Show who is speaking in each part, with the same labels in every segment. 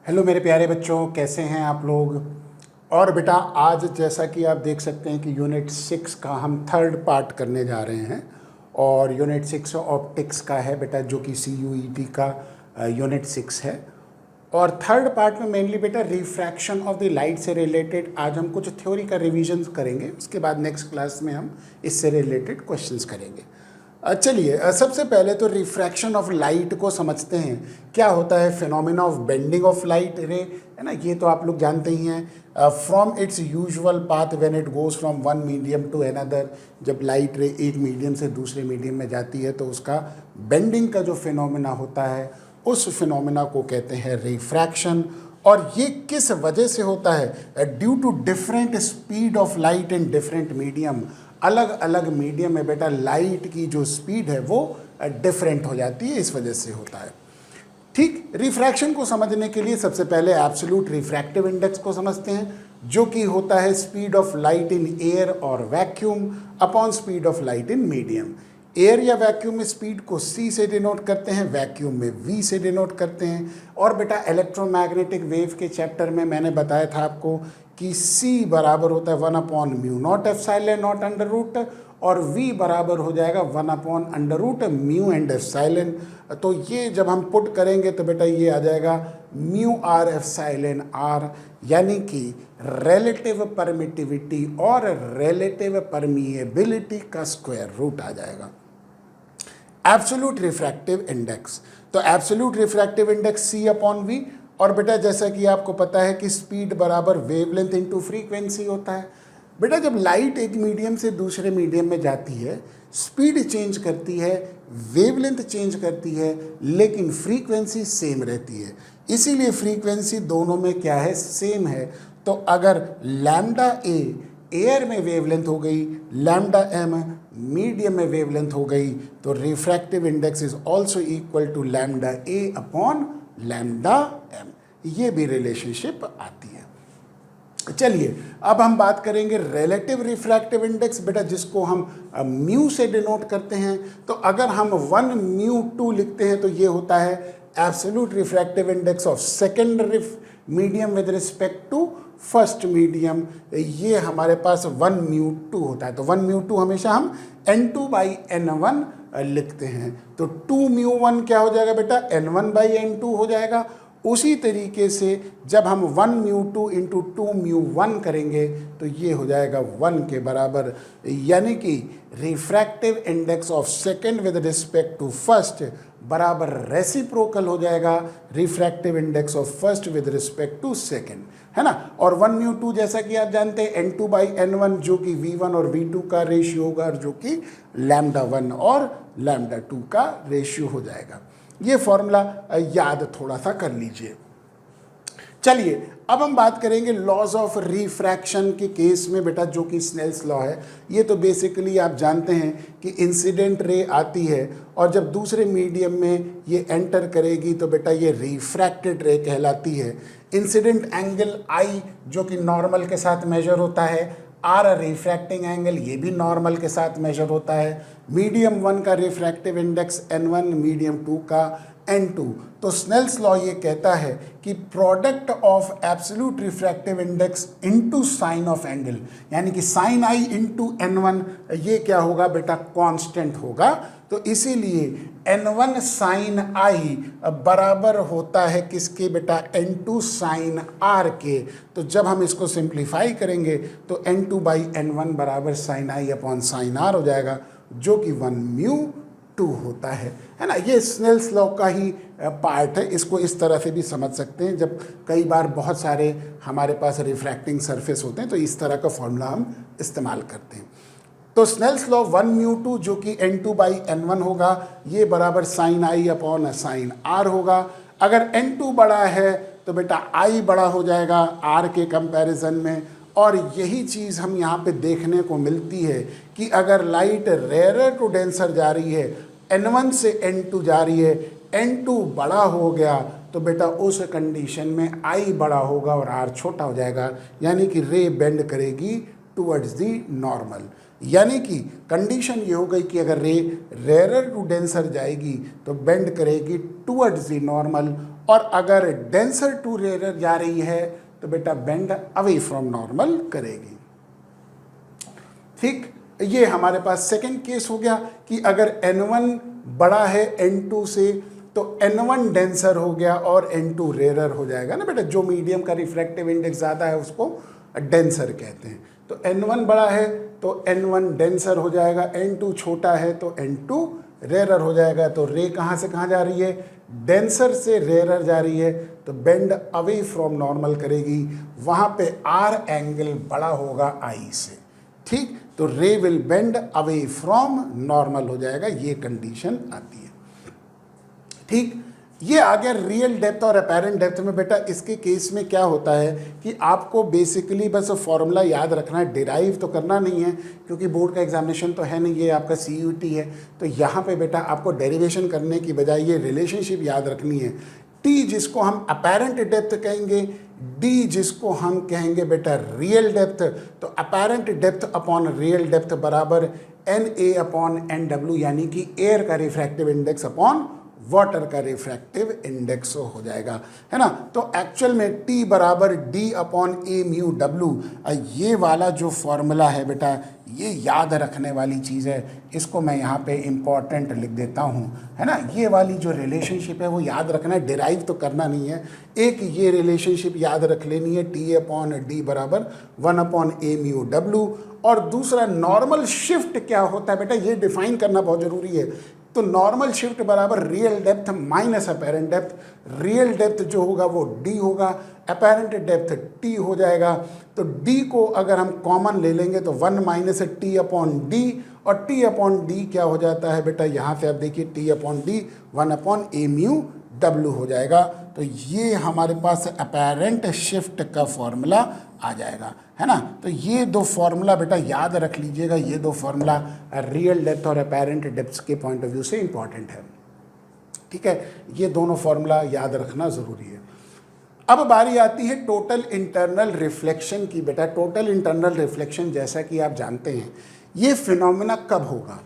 Speaker 1: Hello मेरे प्यारे बच्चों, कैसे हैं आप लोग। और बेटा आज जैसा कि आप देख सकते हैं कि यूनिट 6 का हम थर्ड पार्ट करने जा रहे हैं। और यूनिट 6 ऑप्टिक्स का है बेटा, जो कि CUET का यूनिट 6 है। और थर्ड पार्ट में मेनली बेटा रिफ्रैक्शन ऑफ द लाइट से रिलेटेड आज हम कुछ थ्योरी का रिवीजन करेंगे। उसके बाद नेक्स्ट क्लास में हम इससे रिलेटेड क्वेश्चंस करेंगे। चलिए सबसे पहले तो रिफ्रैक्शन ऑफ लाइट को समझते हैं। क्या होता है phenomena of bending of light रे, है ना। ये तो आप लोग जानते ही हैं। From its usual path when it goes from one medium to another, जब लाइट रे एक मीडियम से दूसरे मीडियम में जाती है तो उसका बेंडिंग का जो फिनोमेना होता है उस फिनोमेना को कहते हैं रिफ्रैक्शन। और ये किस वजह से होता है? Due to different speed of light in different medium. अलग अलग मीडियम में बेटा लाइट की जो स्पीड है वो डिफरेंट हो जाती है, इस वजह से होता है। ठीक, रिफ्रैक्शन को समझने के लिए सबसे पहले एब्सोल्यूट रिफ्रैक्टिव इंडेक्स को समझते हैं, जो कि होता है speed of light in air और vacuum upon speed of light in medium. Air या वैक्यूम में स्पीड को c से डिनोट करते हैं, वैक्यूम में v से डिनोट करते हैं। और बेटा इलेक्ट्रोमैग्नेटिक वेव के चैप्टर में मैंने बताया था आपको कि c बराबर होता है 1/μ0 एप्सिलॉन नॉट अंडर रूट, और v बराबर हो जाएगा 1/√μ एंड एप्सिलॉन। तो ये जब हम पुट करेंगे तो बेटा ये आ जाएगा μr एप्सिलॉन r, यानी कि रिलेटिव परमिटिविटी और रिलेटिव परमिएबिलिटी का स्क्वायर रूट आ जाएगा। एब्सोल्यूट रिफ्रैक्टिव इंडेक्स, तो एब्सोल्यूट रिफ्रैक्टिव इंडेक्स c/v। और बेटा जैसा कि आपको पता है कि स्पीड बराबर वेवलेंथ इनटू फ्रीक्वेंसी होता है। बेटा जब लाइट एक मीडियम से दूसरे मीडियम में जाती है, स्पीड चेंज करती है, वेवलेंथ चेंज करती है, लेकिन फ्रीक्वेंसी सेम रहती है। इसीलिए फ्रीक्वेंसी दोनों में क्या है? सेम है। तो अगर लैम्डा ए एयर में वेवलेंथ हो गई, लैम्डा एम मीडियम में वेवलेंथ हो गई, तो refractive index is also equal to lambda A upon lambda M. ये भी रिलेशनशिप आती है। चलिए अब हम बात करेंगे रिलेटिव रिफ्रैक्टिव इंडेक्स, बेटा जिसको हम म्यू से डिनोट करते हैं। तो अगर हम 1μ2 लिखते हैं तो ये होता है absolute refractive index of second medium with respect to first medium. ये हमारे पास 1μ2 होता है। तो 1μ2 हमेशा हम n2/n1 लिखते हैं। तो 2μ1 क्या हो जाएगा बेटा? n1/n2 हो जाएगा। उसी तरीके से जब हम 1μ2 इंटू 2μ1 करेंगे तो ये हो जाएगा 1 के बराबर, यानी कि refractive index of second with respect to first बराबर रेसिप्रोकल हो जाएगा refractive index of first with respect to second, है ना। और 1μ2 जैसा कि आप जानते हैं n2/n1, जो कि v1 और v2 का रेशियो होगा, और जो कि λ1 और λ2 का रेशियो हो जाएगा। ये फॉर्मूला याद थोड़ा सा कर लीजिए। चलिए अब हम बात करेंगे लॉज ऑफ रिफ्रैक्शन के केस में बेटा, जो कि स्नेल्स लॉ है। ये तो बेसिकली आप जानते हैं कि इंसिडेंट रे आती है और जब दूसरे मीडियम में ये एंटर करेगी तो बेटा ये रिफ्रैक्टेड रे कहलाती है। इंसिडेंट एंगल आई जो कि नॉर्मल के साथ मेजर होता है, आर रिफ्रैक्टिंग एंगल ये भी नॉर्मल के साथ मेजर होता है। मीडियम 1 का रिफ्रैक्टिव इंडेक्स n1, मीडियम 2 का n2। तो स्नेल्स लॉ ये कहता है कि product of absolute refractive index into sine of angle, यानी कि साइन आई इंटू n1, ये क्या होगा बेटा? कांस्टेंट होगा। तो इसीलिए n1 साइन आई बराबर होता है किसके बेटा? n2 साइन r के। तो जब हम इसको सिंप्लीफाई करेंगे तो n2/n1 बराबर साइन आई अपॉन साइन r हो जाएगा, जो कि 1μ2 होता है ना। ये स्नेल्स लॉ का ही पार्ट है। इसको इस तरह से भी समझ सकते हैं, जब कई बार बहुत सारे हमारे पास रिफ्रैक्टिंग सरफेस होते हैं तो इस तरह का फॉर्मूला हम इस्तेमाल करते हैं। तो स्नेल्स लॉ 1μ2 जो कि n2/n1 होगा, ये बराबर साइन आई अपॉन साइन r होगा। अगर n2 बड़ा है तो बेटा i बड़ा हो जाएगा r के कंपैरिजन में। और यही चीज़ हम यहाँ पे देखने को मिलती है कि अगर लाइट रेयर टू डेंसर जा रही है, n1 से n2 जा रही है, n2 बड़ा हो गया तो बेटा उस कंडीशन में i बड़ा होगा और r छोटा हो जाएगा, यानी कि रे बेंड करेगी टुवर्ड्स दी नॉर्मल। यानी कि कंडीशन ये हो गई कि अगर रे रेयर टू डेंसर जाएगी तो बेंड करेगी टुवर्ड्स दी नॉर्मल, और अगर डेंसर टू रेयर जा रही है तो बेटा बेंड अवे फ्रॉम नॉर्मल करेगी। ठीक, ये हमारे पास सेकंड केस हो गया कि अगर n1 बड़ा है n2 से तो n1 डेंसर हो गया और n2 रेयर हो जाएगा ना बेटा। जो मीडियम का रिफ्रैक्टिव इंडेक्स ज़्यादा है उसको डेंसर कहते हैं। तो n1 बड़ा है तो n1 डेंसर हो जाएगा, n2 छोटा है तो n2 रेयर हो जाएगा। तो रे कहाँ से कहाँ जा रही है? डेंसर से रेयर जा रही है, तो बेंड अवे फ्रॉम नॉर्मल करेगी। वहाँ पे R एंगल बड़ा होगा I से। ठीक, तो रे will bend away from normal हो जाएगा, ये कंडीशन आती है। ठीक, ये आ गया रियल डेप्थ और अपेरेंट डेप्थ में। बेटा इसके केस में क्या होता है कि आपको बेसिकली बस फॉर्मूला याद रखना है, डिराइव तो करना नहीं है क्योंकि बोर्ड का एग्जामिनेशन तो है नहीं, ये आपका CUT है। तो यहाँ पे बेटा आपको डेरिवेशन करने की बजाय ये रिलेशनशिप याद रखनी है। T जिसको हम अपेरेंट डेप्थ कहेंगे, D जिसको हम कहेंगे बेटा रियल डेप्थ, तो apparent depth upon real depth बराबर NA अपॉन NW, यानी कि एयर का रिफ्रैक्टिव इंडेक्स अपॉन वाटर का रिफ्रैक्टिव इंडेक्स हो जाएगा, है ना। तो एक्चुअल में T बराबर D upon A mu W, ये वाला जो फॉर्मूला है बेटा ये याद रखने वाली चीज़ है। इसको मैं यहाँ पे इम्पॉर्टेंट लिख देता हूँ, है ना। ये वाली जो रिलेशनशिप है वो याद रखना है, डिराइव तो करना नहीं है। एक ये रिलेशनशिप याद रख लेनी है, T अपॉन D बराबर 1 अपॉन A म्यू W। और दूसरा नॉर्मल शिफ्ट क्या होता है बेटा, ये डिफाइन करना बहुत ज़रूरी है। तो नॉर्मल शिफ्ट बराबर real depth minus apparent depth. Real depth जो होगा वो D होगा, अपेरेंट डेप्थ T हो जाएगा। तो D को अगर हम कॉमन ले लेंगे तो 1 माइनस T अपॉन D, और T अपॉन D क्या हो जाता है बेटा, यहाँ से आप देखिए T upon D 1 upon A mu W हो जाएगा। तो ये हमारे पास अपेरेंट शिफ्ट का फॉर्मूला आ जाएगा, है ना। तो ये दो फॉर्मूला बेटा याद रख लीजिएगा, ये दो फॉर्मूला रियल डेप्थ और अपेरेंट डेप्थ के पॉइंट ऑफ व्यू से इंपॉर्टेंट है। ठीक है, ये दोनों फॉर्मूला याद रखना ज़रूरी है। अब बारी आती है टोटल इंटरनल रिफ्लेक्शन की। बेटा टोटल इंटरनल रिफ्लेक्शन जैसा कि आप जानते हैं ये फिनोमेना कब होगा,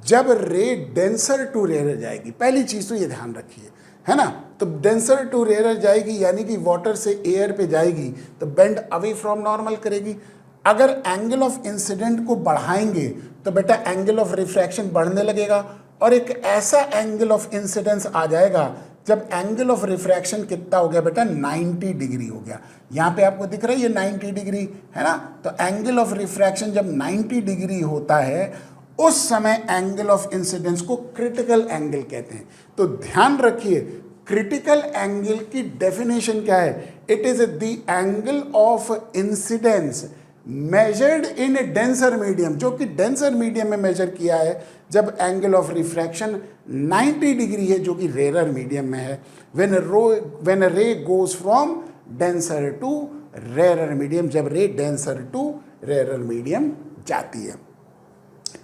Speaker 1: जब रे डेंसर टू रेयर जाएगी। पहली चीज़ तो ये ध्यान रखिए, है ना। तो डेंसर टू रेयर जाएगी यानी कि वाटर से एयर पे जाएगी तो बेंड अवे फ्रॉम नॉर्मल करेगी। अगर एंगल ऑफ इंसिडेंट को बढ़ाएंगे तो बेटा एंगल ऑफ रिफ्रैक्शन बढ़ने लगेगा, और एक ऐसा एंगल ऑफ इंसिडेंस आ जाएगा जब एंगल ऑफ रिफ्रैक्शन कितना हो गया बेटा 90 डिग्री हो गया। यहाँ पे आपको दिख रहा है ये 90 डिग्री, है ना। तो एंगल ऑफ रिफ्रैक्शन जब 90 डिग्री होता है उस समय एंगल ऑफ इंसिडेंस को क्रिटिकल एंगल कहते हैं। तो ध्यान रखिए क्रिटिकल एंगल की डेफिनेशन क्या है, it is the angle of incidence measured in denser medium, जो कि डेंसर मीडियम में मेजर किया है जब एंगल ऑफ रिफ्रैक्शन 90 डिग्री है जो कि रेयर मीडियम में है। When ray goes from denser to rare medium, जब ray denser to rare medium जाती है।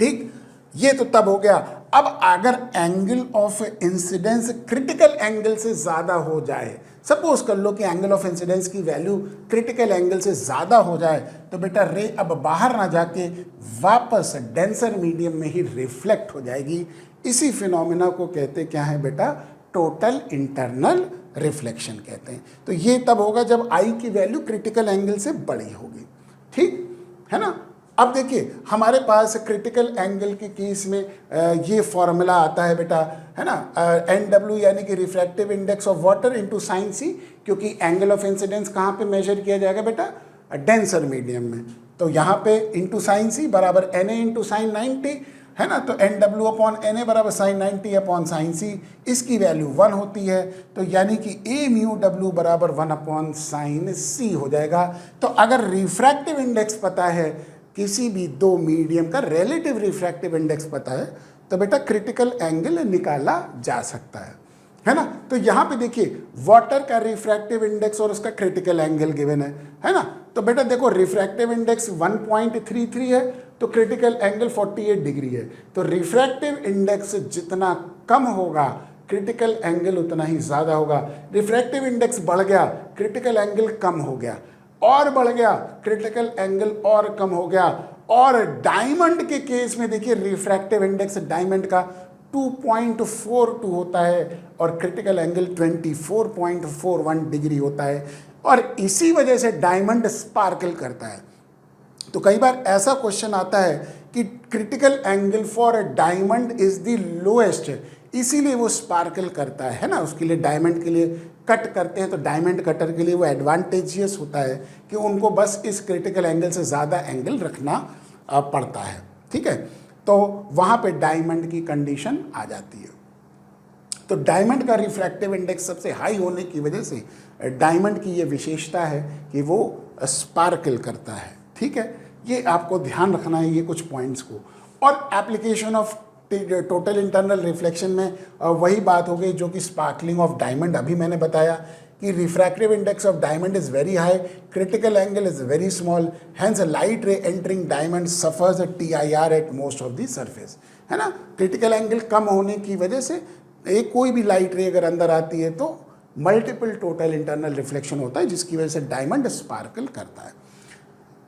Speaker 1: ठीक, ये तो तब हो गया। अब अगर angle of incidence critical angle से ज़्यादा हो जाए, सपोज कर लो कि एंगल ऑफ इंसिडेंस की वैल्यू क्रिटिकल एंगल से ज़्यादा हो जाए, तो बेटा रे अब बाहर ना जाके वापस डेंसर मीडियम में ही रिफ्लेक्ट हो जाएगी। इसी फिनोमेना को कहते क्या है बेटा, टोटल इंटरनल रिफ्लेक्शन कहते हैं। तो ये तब होगा जब आई की वैल्यू क्रिटिकल एंगल से बड़ी होगी। ठीक है ना। अब देखिए हमारे पास क्रिटिकल एंगल के केस में ये फॉर्मूला आता है बेटा, है ना, NW यानी कि refractive index of water into sine C, क्योंकि एंगल ऑफ इंसिडेंस कहाँ पे मेजर किया जाएगा बेटा, डेंसर मीडियम में। तो यहाँ पे इंटू साइन C बराबर NA इंटू साइन 90, है ना। तो NW अपॉन NA बराबर साइन 90 अपॉन साइन C, इसकी वैल्यू 1 होती है। तो यानी कि A म्यू W बराबर 1 अपॉन साइन C हो जाएगा। तो अगर रिफ्रैक्टिव इंडेक्स पता है, किसी भी दो मीडियम का रिलेटिव रिफ्रैक्टिव इंडेक्स पता है, तो बेटा क्रिटिकल एंगल निकाला जा सकता है ना। तो यहाँ पे देखिए वाटर का रिफ्रैक्टिव इंडेक्स और उसका क्रिटिकल एंगल गिवन है ना। तो बेटा देखो रिफ्रैक्टिव इंडेक्स 1.33 है तो क्रिटिकल एंगल 48 डिग्री है। तो रिफ्रैक्टिव इंडेक्स जितना कम होगा क्रिटिकल एंगल उतना ही ज़्यादा होगा। रिफ्रैक्टिव इंडेक्स बढ़ गया, क्रिटिकल एंगल कम हो गया, और बढ़ गया, क्रिटिकल एंगल और कम हो गया। और डायमंड के केस में देखिए रिफ्रैक्टिव इंडेक्स डायमंड का 2.42 होता है और क्रिटिकल एंगल 24.41 डिग्री होता है। और इसी वजह से डायमंड स्पार्कल करता है। तो कई बार ऐसा क्वेश्चन आता है कि critical angle for a diamond is the lowest, इसीलिए वो स्पार्कल करता है ना। उसके लिए डायमंड के लिए कट करते हैं तो डायमंड कटर के लिए वो एडवांटेजियस होता है कि उनको बस इस क्रिटिकल एंगल से ज़्यादा एंगल रखना पड़ता है, ठीक है। तो वहाँ पे डायमंड की कंडीशन आ जाती है। तो डायमंड का रिफ्रैक्टिव इंडेक्स सबसे हाई होने की वजह से डायमंड की ये विशेषता है कि वो स्पार्कल करता है, ठीक है। ये आपको ध्यान रखना है ये कुछ पॉइंट्स को। और application of total internal reflection में वही बात हो गई जो कि स्पार्कलिंग ऑफ डायमंड अभी मैंने बताया कि refractive index of diamond is very high, critical angle is very small, hence light रे entering diamond suffers TIR at most of the surface, है ना। क्रिटिकल एंगल कम होने की वजह से एक कोई भी लाइट रे अगर अंदर आती है तो मल्टीपल टोटल इंटरनल रिफ्लेक्शन होता है जिसकी वजह से डायमंड स्पार्कल करता है।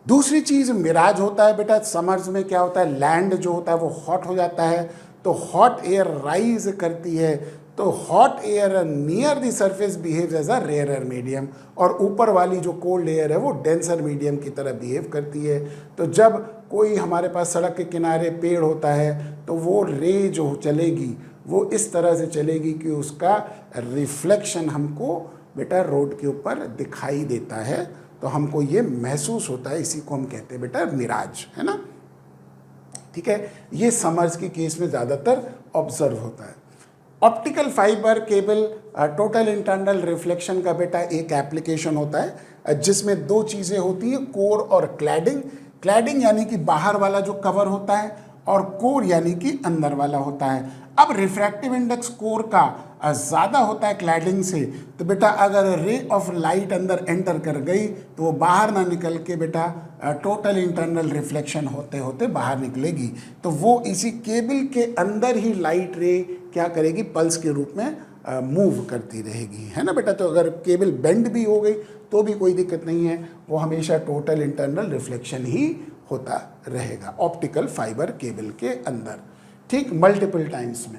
Speaker 1: दूसरी चीज़ मिराज होता है बेटा। समर्स में क्या होता है, लैंड जो होता है वो हॉट हो जाता है तो हॉट एयर राइज करती है, तो hot air near the surface behaves as a rarer medium, और ऊपर वाली जो कोल्ड एयर है वो डेंसर मीडियम की तरह बिहेव करती है। तो जब कोई हमारे पास सड़क के किनारे पेड़ होता है तो वो रे जो चलेगी वो इस तरह से चलेगी कि उसका रिफ्लेक्शन हमको बेटा रोड के ऊपर दिखाई देता है, तो हमको ये महसूस होता है। इसी को हम कहते हैं बेटा मिराज, है ना, ठीक है। ये समर्स के केस में ज़्यादातर ऑब्जर्व होता है। Optical fibre cable total internal reflection का बेटा एक एप्लीकेशन होता है जिसमें दो चीज़ें होती हैं, कोर और क्लैडिंग। क्लैडिंग यानी कि बाहर वाला जो कवर होता है और कोर यानी कि अंदर वाला होता है। अब रिफ्रैक्टिव इंडेक्स कोर का ज़्यादा होता है क्लैडिंग से, तो बेटा अगर रे ऑफ लाइट अंदर एंटर कर गई तो वो बाहर ना निकल के बेटा टोटल इंटरनल रिफ्लेक्शन होते होते बाहर निकलेगी। तो वो इसी केबल के अंदर ही लाइट रे क्या करेगी, पल्स के रूप में मूव करती रहेगी, है ना बेटा। तो अगर केबल बेंड भी हो गई तो भी कोई दिक्कत नहीं है, वो हमेशा टोटल इंटरनल रिफ्लेक्शन ही होता रहेगा ऑप्टिकल फाइबर केबल के अंदर, ठीक, मल्टीपल टाइम्स में।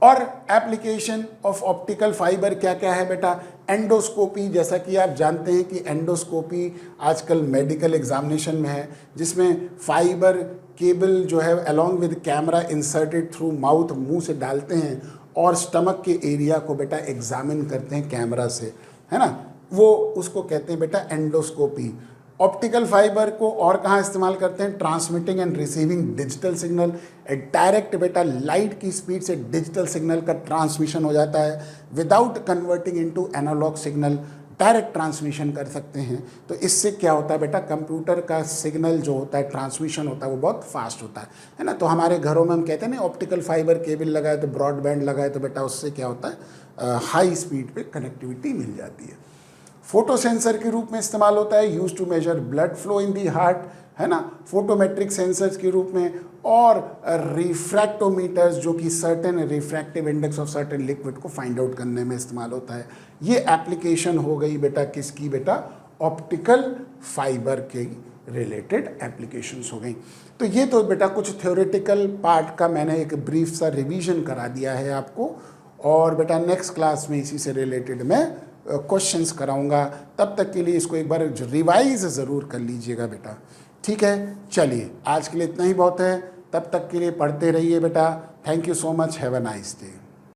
Speaker 1: और एप्लीकेशन ऑफ ऑप्टिकल फाइबर क्या क्या है बेटा, एंडोस्कोपी, जैसा कि आप जानते हैं कि एंडोस्कोपी आजकल मेडिकल एग्जामिनेशन में है, जिसमें फाइबर केबल जो है along with camera inserted through mouth, मुंह से डालते हैं और स्टमक के एरिया को बेटा एग्जामिन करते हैं कैमरा से, है ना, वो उसको कहते हैं बेटा एंडोस्कोपी। ऑप्टिकल फाइबर को और कहाँ इस्तेमाल करते हैं, transmitting and receiving digital signal. Direct बेटा लाइट की स्पीड से डिजिटल सिग्नल का ट्रांसमिशन हो जाता है without converting into analog signal, direct transmission कर सकते हैं। तो इससे क्या होता है बेटा, कंप्यूटर का सिग्नल जो होता है, ट्रांसमिशन होता है, वो बहुत फास्ट होता है ना। तो हमारे घरों में हम कहते हैं ना ऑप्टिकल फाइबर केबल लगाए तो ब्रॉडबैंड लगाए तो बेटा उससे क्या होता है, हाई स्पीड पे कनेक्टिविटी मिल जाती है। फोटो सेंसर के रूप में इस्तेमाल होता है, use to measure blood flow in the heart, है ना, फोटोमेट्रिक सेंसर्स के रूप में, और रिफ्रैक्टोमीटर्स जो कि certain refractive index of certain liquid को फाइंड आउट करने में इस्तेमाल होता है। ये एप्लीकेशन हो गई बेटा किसकी, बेटा ऑप्टिकल फाइबर के रिलेटेड एप्लीकेशंस हो गई। तो ये तो बेटा कुछ थ्योरेटिकल पार्ट का मैंने एक ब्रीफ सा रिवीजन करा दिया है आपको, और बेटा नेक्स्ट क्लास में इसी से रिलेटेड मैं क्वेश्चंस कराऊंगा। तब तक के लिए इसको एक बार रिवाइज ज़रूर कर लीजिएगा बेटा, ठीक है। चलिए आज के लिए इतना ही बहुत है, तब तक के लिए पढ़ते रहिए बेटा। Thank you so much, have a nice day.